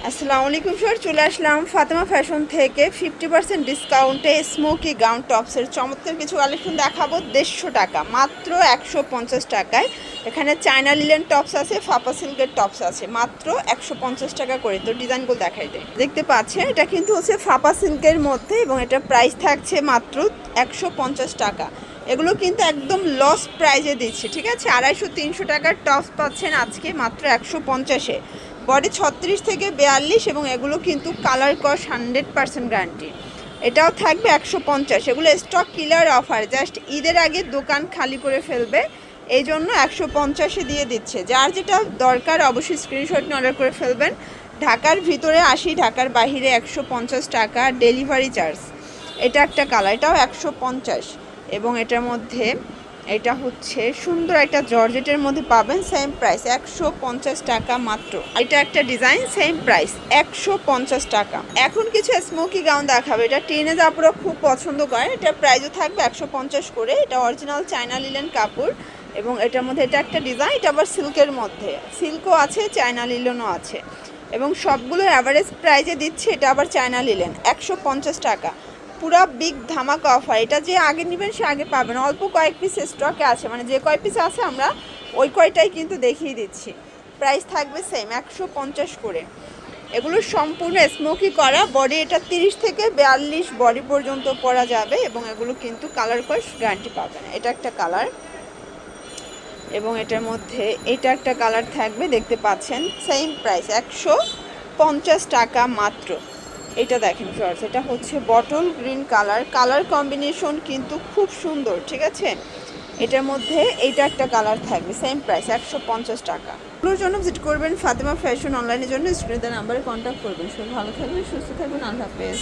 আসসালামু আলাইকুম স্যার, চলে আসলাম ফাতেমা ফ্যাশন থেকে 50% ডিসকাউন্টে স্মোকি গাউন টপসের চমৎকার কিছু কালেকশন দেখাবো। 150 টাকা, মাত্র 150 টাকায়। এখানে চায়না লিলেন টপস আছে, ফাপা সিল্কের টপস আছে, মাত্র 150 টাকা করে। তো ডিজাইনগুলো দেখাই দেয়, দেখতে পাচ্ছেন এটা কিন্তু হচ্ছে ফাপা সিল্কের মধ্যে এবং এটা প্রাইস থাকছে মাত্র 150 টাকা। এগুলো কিন্তু একদম লস প্রাইজে দিচ্ছে, ঠিক আছে। 250-300 টাকার টপস পাচ্ছেন আজকে মাত্র 150-এ। বডি 36 থেকে 42 এবং এগুলো কিন্তু কালার কস 100% গ্যারান্টি। এটাও থাকবে 150। এগুলো স্টক কিলার অফার, জাস্ট ঈদের আগে দোকান খালি করে ফেলবে, এই জন্য 150-এ দিয়ে দিচ্ছে। যার যেটা দরকার অবশ্যই স্ক্রিনশট নিয়ে অর্ডার করে ফেলবেন। ঢাকার ভিতরে 80, ঢাকার বাইরে 150 টাকা ডেলিভারি চার্জ। এটা একটা কালার, এটাও 150 এবং এটার মধ্যে এটা হচ্ছে সুন্দর একটা জর্জেটের মধ্যে পাবেন, সেম প্রাইস 150 টাকা মাত্র। এটা একটা ডিজাইন, সেম প্রাইস 150 টাকা। এখন কিছু স্মোকি গাউন দেখাবে, এটা টিনেজ আপুরা খুব পছন্দ করে। এটা প্রাইসও থাকবে 150 করে। এটা অরিজিনাল চায়না লিলেন কাপড় এবং এটার মধ্যে এটা একটা ডিজাইন, এটা আবার সিল্কের মধ্যে, সিল্কও আছে চায়না লিলেনও আছে এবং সবগুলো অ্যাভারেজ প্রাইজে দিচ্ছে। এটা আবার চায়না লিলেন 150 টাকা, পুরা বিগ ধামাকা অফার। এটা যে আগে নেবেন সে আগে পাবেন, অল্প কয়েক পিস স্টকে আছে, মানে যে কয় পিস আছে আমরা ওই কয়টাই কিন্তু দেখিয়ে দিচ্ছি। প্রাইস থাকবে সেম 150 করে। এগুলো সম্পূর্ণ স্মোকি করা বডি, এটা 30 থেকে 42 বডি পর্যন্ত পরা যাবে এবং এগুলো কিন্তু কালার কস গ্যারান্টি পাবেন। এটা একটা কালার এবং এটার মধ্যে এটা একটা কালার থাকবে, দেখতে পাচ্ছেন সেম প্রাইস 150 টাকা মাত্র। এটা দেখেন শর্টস, এটা হচ্ছে bottle green colour, colour combination কিন্তু খুব সুন্দর, ঠিক আছে। এটার মধ্যে এইটা একটা কালার থাকবে, সেম প্রাইস 150 টাকা। এগুলোর জন্য ভিজিট করবেন ফাতেমা ফ্যাশন অনলাইনের জন্য স্ক্রিনের নাম্বারে কন্ট্যাক্ট করবেন। সবাই ভালো থাকবেন, সুস্থ থাকবেন, আল্লাহ হাফেজ।